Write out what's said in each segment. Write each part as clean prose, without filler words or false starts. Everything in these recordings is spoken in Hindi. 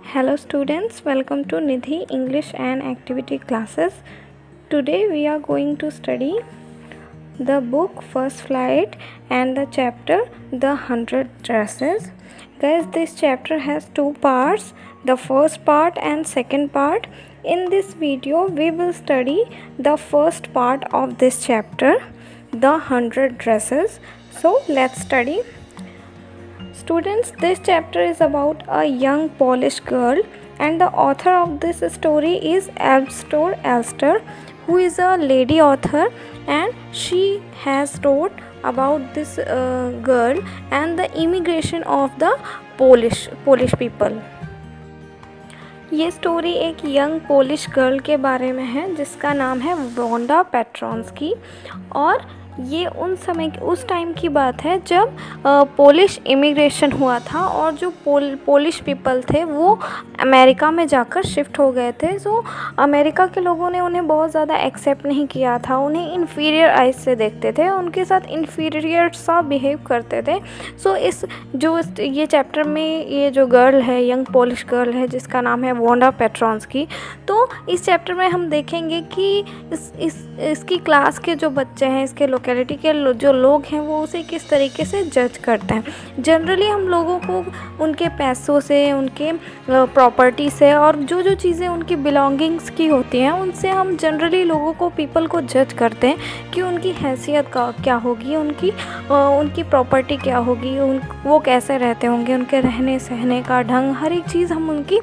Hello students, welcome to Nidhi English and Activity classes. Today we are going to study the book First Flight and the chapter The 100 Dresses. Guys, this chapter has two parts, the first part and second part. In this video we will study the first part of this chapter, The 100 Dresses. So let's study. Students, this chapter is about a young Polish girl, and the author of this story is Elfstor Elster, who is a lady author, and she has wrote about this girl and the immigration of the Polish people. ये स्टोरी एक यंग पोलिश गर्ल के बारे में है जिसका नाम है वोंडा पेट्रोंस्की, और ये उस टाइम की बात है जब पोलिश इमिग्रेशन हुआ था और जो पोलिश पीपल थे वो अमेरिका में जाकर शिफ्ट हो गए थे। सो अमेरिका के लोगों ने उन्हें बहुत ज़्यादा एक्सेप्ट नहीं किया था, उन्हें इन्फीरियर आइज से देखते थे, उनके साथ इन्फीरियर सा बिहेव करते थे। सो ये चैप्टर में ये जो गर्ल है, यंग पोलिश गर्ल है जिसका नाम है वोंडा पेट्रोंस्की, तो इस चैप्टर में हम देखेंगे कि इसकी क्लास के जो बच्चे हैं, इसके लोकेलिटी के जो लोग हैं, वो उसे किस तरीके से जज करते हैं। जनरली हम लोगों को उनके पैसों से, उनके प्रॉपर्टी से और जो चीज़ें उनकी बिलोंगिंग्स की होती हैं उनसे हम जनरली लोगों को, पीपल को जज करते हैं कि उनकी हैसियत क्या होगी, उनकी प्रॉपर्टी क्या होगी, वो कैसे रहते होंगे, उनके रहने सहने का ढंग, हर एक चीज़ हम उनकी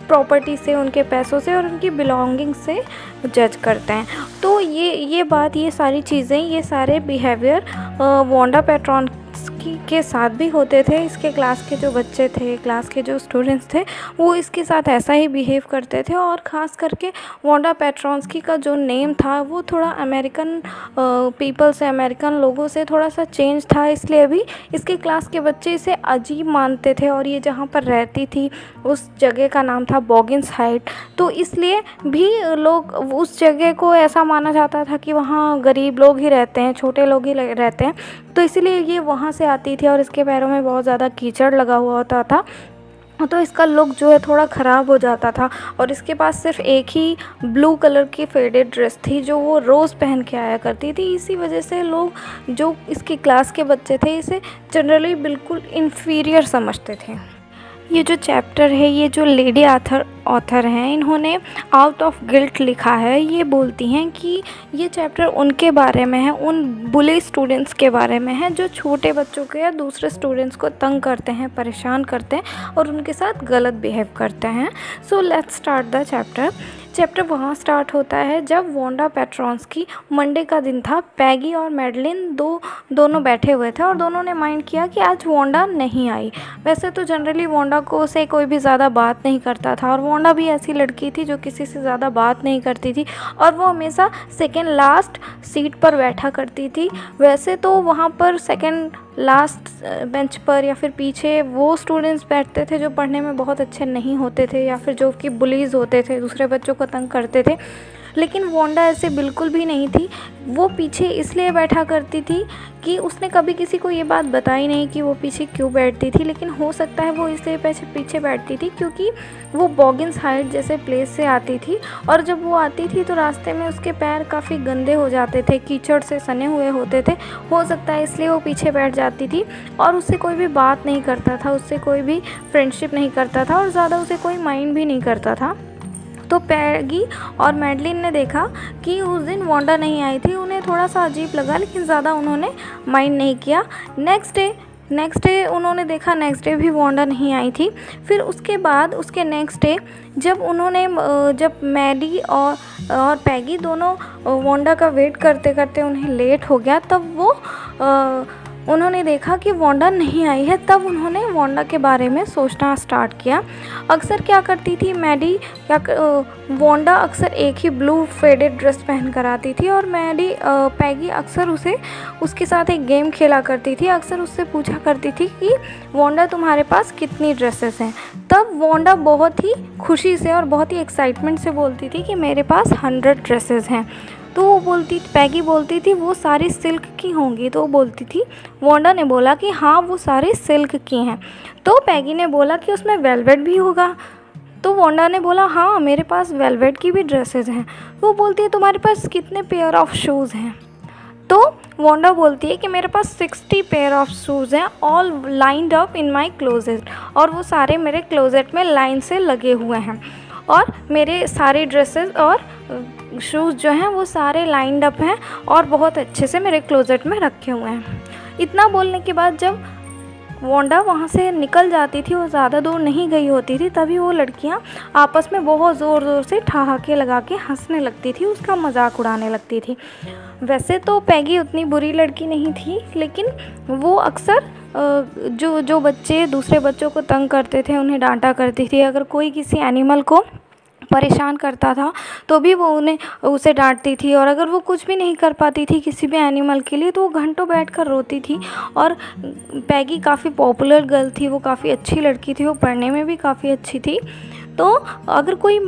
प्रॉपर्टी से, उनके पैसों से और उनकी बिलोंगिंग से जज करते हैं। तो ये सारी चीज़ें, ये सारे बिहेवियर वोंडा पेट्रोंस्की के साथ भी होते थे। इसके क्लास के जो बच्चे थे, क्लास के जो स्टूडेंट्स थे, वो इसके साथ ऐसा ही बिहेव करते थे। और ख़ास करके वोंडा पेट्रोंस्की का जो नेम था वो थोड़ा अमेरिकन पीपल से, अमेरिकन लोगों से थोड़ा सा चेंज था, इसलिए भी इसके क्लास के बच्चे इसे अजीब मानते थे। और ये जहाँ पर रहती थी उस जगह का नाम था बॉगिंस हाइट, तो इसलिए भी लोग उस जगह को ऐसा माना जाता था कि वहाँ गरीब लोग ही रहते हैं, छोटे लोग ही रहते हैं, तो इसीलिए ये वहाँ से आती थी और इसके पैरों में बहुत ज़्यादा कीचड़ लगा हुआ होता था, तो इसका लुक जो है थोड़ा ख़राब हो जाता था। और इसके पास सिर्फ एक ही ब्लू कलर की फेडेड ड्रेस थी जो वो रोज़ पहन के आया करती थी। इसी वजह से लोग, जो इसकी क्लास के बच्चे थे, इसे जनरली बिल्कुल इन्फीरियर समझते थे। ये जो चैप्टर है, ये जो लेडी ऑथर हैं, इन्होंने आउट ऑफ गिल्ट लिखा है। ये बोलती हैं कि ये चैप्टर उनके बारे में है, उन बुली स्टूडेंट्स के बारे में है जो छोटे बच्चों के या दूसरे स्टूडेंट्स को तंग करते हैं, परेशान करते हैं और उनके साथ गलत बिहेव करते हैं। So let's start the chapter वहाँ स्टार्ट होता है जब वोंडा पेट्रोंस्की, मंडे का दिन था, पैगी और मैडलिन दोनों बैठे हुए थे और दोनों ने माइंड किया कि आज वोंडा नहीं आई। वैसे तो जनरली वोंडा को से कोई भी ज़्यादा बात नहीं करता था, और वोंडा भी ऐसी लड़की थी जो किसी से ज़्यादा बात नहीं करती थी और वो हमेशा सेकेंड लास्ट सीट पर बैठा करती थी। वैसे तो वहाँ पर सेकेंड लास्ट बेंच पर या फिर पीछे वो स्टूडेंट्स बैठते थे जो पढ़ने में बहुत अच्छे नहीं होते थे या फिर जो कि बुलीज़ होते थे, दूसरे बच्चों को तंग करते थे। लेकिन वोंडा ऐसे बिल्कुल भी नहीं थी। वो पीछे इसलिए बैठा करती थी कि उसने कभी किसी को ये बात बताई नहीं कि वो पीछे क्यों बैठती थी, लेकिन हो सकता है वो इसलिए पीछे बैठती थी क्योंकि वो बॉगिंस हाइट जैसे प्लेस से आती थी, और जब वो आती थी तो रास्ते में उसके पैर काफ़ी गंदे हो जाते थे, कीचड़ से सने हुए होते थे। हो सकता है इसलिए वो पीछे बैठ जाती थी और उससे कोई भी बात नहीं करता था, उससे कोई भी फ्रेंडशिप नहीं करता था और ज़्यादा उसे कोई माइंड भी नहीं करता था। तो पैगी और मैडलिन ने देखा कि उस दिन वोंडा नहीं आई थी, उन्हें थोड़ा सा अजीब लगा, लेकिन ज़्यादा उन्होंने माइंड नहीं किया। नेक्स्ट डे उन्होंने देखा, नेक्स्ट डे भी वोंडा नहीं आई थी। फिर उसके बाद उसके नेक्स्ट डे जब मैडी और पैगी दोनों वोंडा का वेट करते करते उन्हें लेट हो गया, तब उन्होंने देखा कि वोंडा नहीं आई है। तब उन्होंने वोंडा के बारे में सोचना स्टार्ट किया। अक्सर क्या करती थी वोंडा अक्सर एक ही ब्लू फेडेड ड्रेस पहन कर आती थी, और पैगी अक्सर उसके साथ एक गेम खेला करती थी। अक्सर उससे पूछा करती थी कि वोंडा तुम्हारे पास कितनी ड्रेसेस हैं। तब वोंडा बहुत ही खुशी से और बहुत ही एक्साइटमेंट से बोलती थी कि मेरे पास 100 ड्रेसेस हैं। तो पैगी बोलती थी वो सारी सिल्क की होंगी। तो बोलती थी, वोंडा ने बोला कि हाँ वो सारी सिल्क की हैं। तो पैगी ने बोला कि उसमें वेलवेट भी होगा। तो वांडा ने बोला हाँ मेरे पास वेलवेट की भी ड्रेसेस हैं। वो बोलती है तुम्हारे पास कितने पेयर ऑफ शूज़ हैं? तो वांडा बोलती है कि मेरे पास 60 पेयर ऑफ शूज़ हैं, all lined up in my closet, और वो सारे मेरे क्लोजेट में लाइन से लगे हुए हैं, और मेरे सारे ड्रेसेस और शूज़ जो हैं वो सारे लाइंड अप हैं और बहुत अच्छे से मेरे क्लोजेट में रखे हुए हैं। इतना बोलने के बाद जब वांडा वहाँ से निकल जाती थी, वो ज़्यादा दूर नहीं गई होती थी, तभी वो लड़कियाँ आपस में बहुत ज़ोर ज़ोर से ठहाके लगा के हंसने लगती थी, उसका मजाक उड़ाने लगती थी। वैसे तो पैगी उतनी बुरी लड़की नहीं थी, लेकिन वो अक्सर जो बच्चे दूसरे बच्चों को तंग करते थे उन्हें डांटा करती थी। अगर कोई किसी एनिमल को परेशान करता था तो भी वो उसे डांटती थी, और अगर वो कुछ भी नहीं कर पाती थी किसी भी एनिमल के लिए तो वो घंटों बैठकर रोती थी। और पैगी काफ़ी पॉपुलर गर्ल थी, वो काफ़ी अच्छी लड़की थी, वो पढ़ने में भी काफ़ी अच्छी थी। तो अगर कोई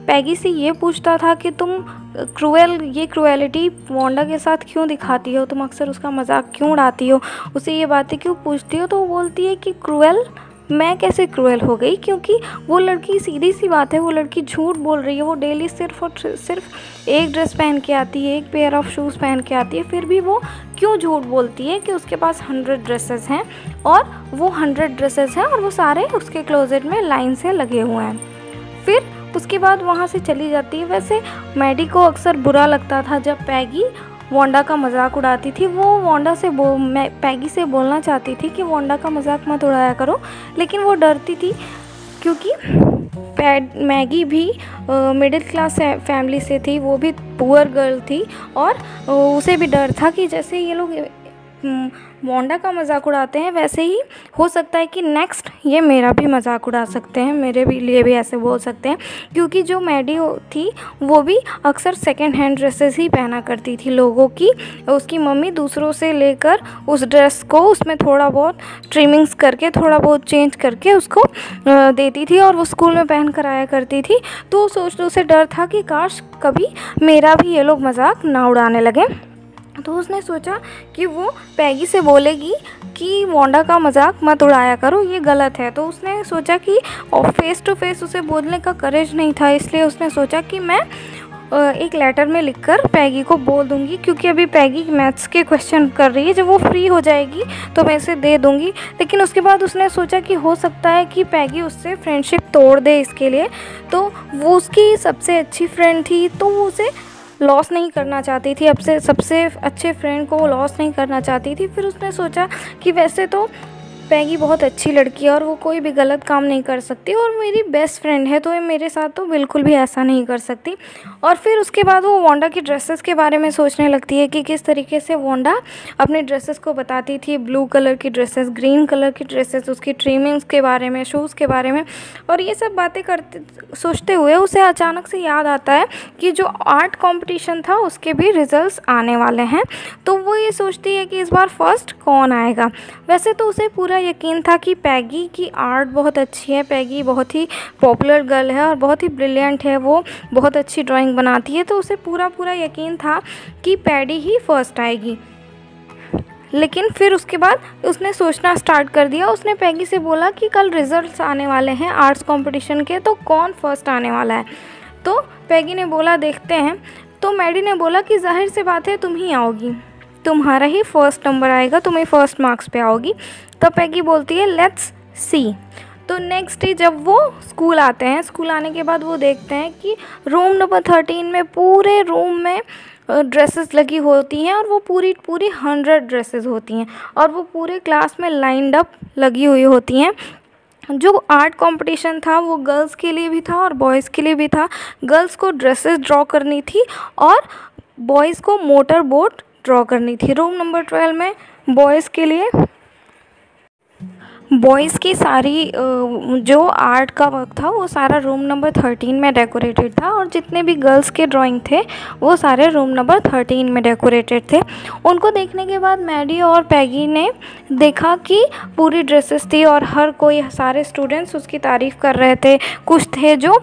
पैगी से ये पूछता था कि तुम ये क्रूएलिटी वांडा के साथ क्यों दिखाती हो, तुम अक्सर उसका मजाक क्यों उड़ाती हो, उसे ये बातें क्यों पूछती हो, तो वो बोलती है कि क्रूएल, मैं कैसे क्रूएल हो गई, क्योंकि वो लड़की, सीधी सी बात है, वो लड़की झूठ बोल रही है। वो डेली सिर्फ और सिर्फ एक ड्रेस पहन के आती है, एक पेयर ऑफ शूज़ पहन के आती है, फिर भी वो क्यों झूठ बोलती है कि उसके पास 100 ड्रेसेस हैं, और वो 100 ड्रेसेस हैं और वो सारे उसके क्लोजेट में लाइन से लगे हुए हैं। फिर उसके बाद वहाँ से चली जाती है। वैसे मैडी को अक्सर बुरा लगता था जब पैगी वांडा का मजाक उड़ाती थी। वो वांडा से पैगी से बोलना चाहती थी कि वांडा का मजाक मत उड़ाया करो, लेकिन वो डरती थी क्योंकि मैगी भी मिडिल क्लास फैमिली से थी, वो भी पुअर गर्ल थी, और उसे भी डर था कि जैसे ये लोग वांडा का मजाक उड़ाते हैं वैसे ही हो सकता है कि नेक्स्ट ये मेरा भी मजाक उड़ा सकते हैं, मेरे भी लिए भी ऐसे बोल सकते हैं। क्योंकि जो मैडी थी वो भी अक्सर सेकंड हैंड ड्रेसेस ही पहना करती थी लोगों की। उसकी मम्मी दूसरों से लेकर उस ड्रेस को उसमें थोड़ा बहुत ट्रिमिंग्स करके, थोड़ा बहुत चेंज करके उसको देती थी, और वो स्कूल में पहन कर आया करती थी। तो उसे डर था कि काश कभी मेरा भी ये लोग मजाक ना उड़ाने लगे। तो उसने सोचा कि वो पैगी से बोलेगी कि वांडा का मजाक मत उड़ाया करो, ये गलत है। तो उसने सोचा कि फेस टू फेस उसे बोलने का करेज नहीं था, इसलिए उसने सोचा कि मैं एक लेटर में लिखकर पैगी को बोल दूंगी, क्योंकि अभी पैगी मैथ्स के क्वेश्चन कर रही है, जब वो फ्री हो जाएगी तो मैं इसे दे दूंगी। लेकिन उसके बाद उसने सोचा कि हो सकता है कि पैगी उससे फ्रेंडशिप तोड़ दे इसके लिए, तो वो उसकी सबसे अच्छी फ्रेंड थी, तो वो उसे लॉस नहीं करना चाहती थी, अब से सबसे अच्छे फ्रेंड को वो लॉस नहीं करना चाहती थी। फिर उसने सोचा कि वैसे तो पैगी बहुत अच्छी लड़की है और वो कोई भी गलत काम नहीं कर सकती, और मेरी बेस्ट फ्रेंड है, तो ये मेरे साथ तो बिल्कुल भी ऐसा नहीं कर सकती। और फिर उसके बाद वो वांडा की ड्रेसेस के बारे में सोचने लगती है कि किस तरीके से वांडा अपने ड्रेसेस को बताती थी, ब्लू कलर की ड्रेसेस, ग्रीन कलर की ड्रेसेस, उसकी ट्रिमिंग्स के बारे में, शूज़ के बारे में। और ये सब बातें सोचते हुए उसे अचानक से याद आता है कि जो आर्ट कॉम्पिटिशन था उसके भी रिजल्ट्स आने वाले हैं। तो वो ये सोचती है कि इस बार फर्स्ट कौन आएगा। वैसे तो उसे पूरा यकीन था कि पैगी की आर्ट बहुत अच्छी है, पैगी बहुत ही पॉपुलर गर्ल है और बहुत ही ब्रिलियंट है, वो बहुत अच्छी ड्राइंग बनाती है, तो उसे पूरा यकीन था कि पैडी ही फर्स्ट आएगी। लेकिन फिर उसके बाद उसने सोचना स्टार्ट कर दिया। उसने पैगी से बोला कि कल रिजल्ट्स आने वाले हैं आर्ट्स कंपटीशन के, तो कौन फर्स्ट आने वाला है। तो पैगी ने बोला देखते हैं। तो मैडी ने बोला कि जाहिर सी बात है तुम ही आओगी, तुम्हारा ही फर्स्ट नंबर आएगा, तुम्हें फर्स्ट मार्क्स पे आओगी। तो पैगी बोलती है लेट्स सी। तो नेक्स्ट डे जब वो स्कूल आते हैं, स्कूल आने के बाद वो देखते हैं कि रूम नंबर 13 में पूरे रूम में ड्रेसेस लगी होती हैं, और वो पूरी 100 ड्रेसेस होती हैं, और वो पूरे क्लास में लाइंड अप लगी हुई होती हैं। जो आर्ट कंपटीशन था वो गर्ल्स के लिए भी था और बॉयज़ के लिए भी था। गर्ल्स को ड्रेसेस ड्रॉ करनी थी और बॉयज़ को मोटर बोट ड्रॉ करनी थी। रूम नंबर 12 में बॉयज़ के लिए बॉयज़ की सारी जो आर्ट का वर्क था वो सारा रूम नंबर 13 में डेकोरेटेड था, और जितने भी गर्ल्स के ड्राइंग थे वो सारे रूम नंबर 13 में डेकोरेटेड थे। उनको देखने के बाद मैडी और पैगी ने देखा कि पूरी ड्रेसेस थी और हर कोई, सारे स्टूडेंट्स उसकी तारीफ़ कर रहे थे। कुछ थे जो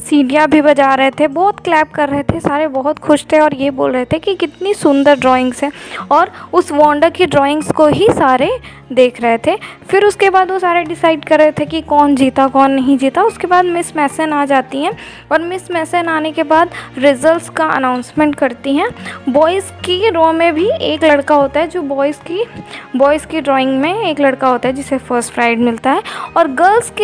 सीढ़ियाँ भी बजा रहे थे, बहुत क्लैप कर रहे थे, सारे बहुत खुश थे और ये बोल रहे थे कि कितनी सुंदर ड्राइंग्स हैं। और उस वांडा की ड्राइंग्स को ही सारे देख रहे थे। फिर उसके बाद वो सारे डिसाइड कर रहे थे कि कौन जीता कौन नहीं जीता। उसके बाद मिस मैसन आ जाती हैं और मिस मैसन आने के बाद रिजल्ट्स का अनाउंसमेंट करती हैं। बॉयज़ की रो में भी एक लड़का होता है जो बॉयज़ की ड्राइंग में एक लड़का होता है जिसे फर्स्ट प्राइज़ मिलता है। और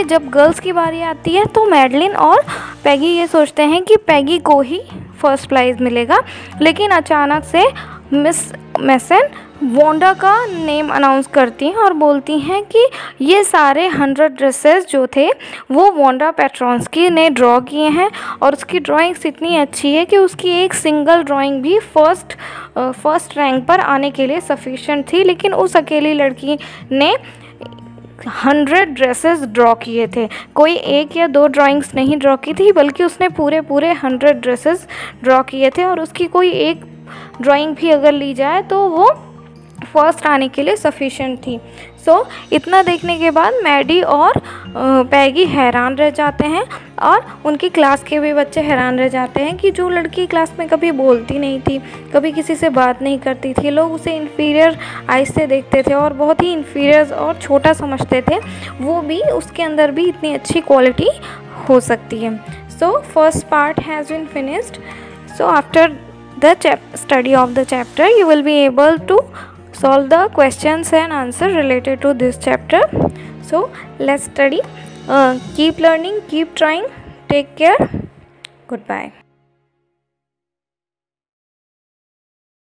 जब गर्ल्स की बारी आती है तो मैडलिन और पैगी ये सोचते हैं कि पैगी को ही फर्स्ट प्राइज़ मिलेगा, लेकिन अचानक से मिस मैसन वांडा का नेम अनाउंस करती हैं और बोलती हैं कि ये सारे 100 ड्रेसेस जो थे वो वांडा पेट्रोंस्की ने ड्रॉ किए हैं और उसकी ड्राइंग्स इतनी अच्छी है कि उसकी एक सिंगल ड्राइंग भी फर्स्ट रैंक पर आने के लिए सफिशिएंट थी, लेकिन उस अकेली लड़की ने 100 ड्रेसेस ड्रॉ किए थे। कोई एक या दो ड्राइंग्स नहीं ड्रॉ की थी, बल्कि उसने पूरे 100 ड्रेसेस ड्रॉ किए थे और उसकी कोई एक ड्राइंग भी अगर ली जाए तो वो फर्स्ट आने के लिए सफिशिएंट थी। इतना देखने के बाद मैडी और पैगी हैरान रह जाते हैं और उनकी क्लास के भी बच्चे हैरान रह जाते हैं कि जो लड़की क्लास में कभी बोलती नहीं थी, कभी किसी से बात नहीं करती थी, लोग उसे इन्फीरियर आइज से देखते थे और बहुत ही इन्फीरियर और छोटा समझते थे, वो भी उसके अंदर भी इतनी अच्छी क्वालिटी हो सकती है। First part has been finished. After the study of the chapter you will be able to solve the questions and answer related to this chapter. So let's study. Keep learning, keep trying, take care, goodbye.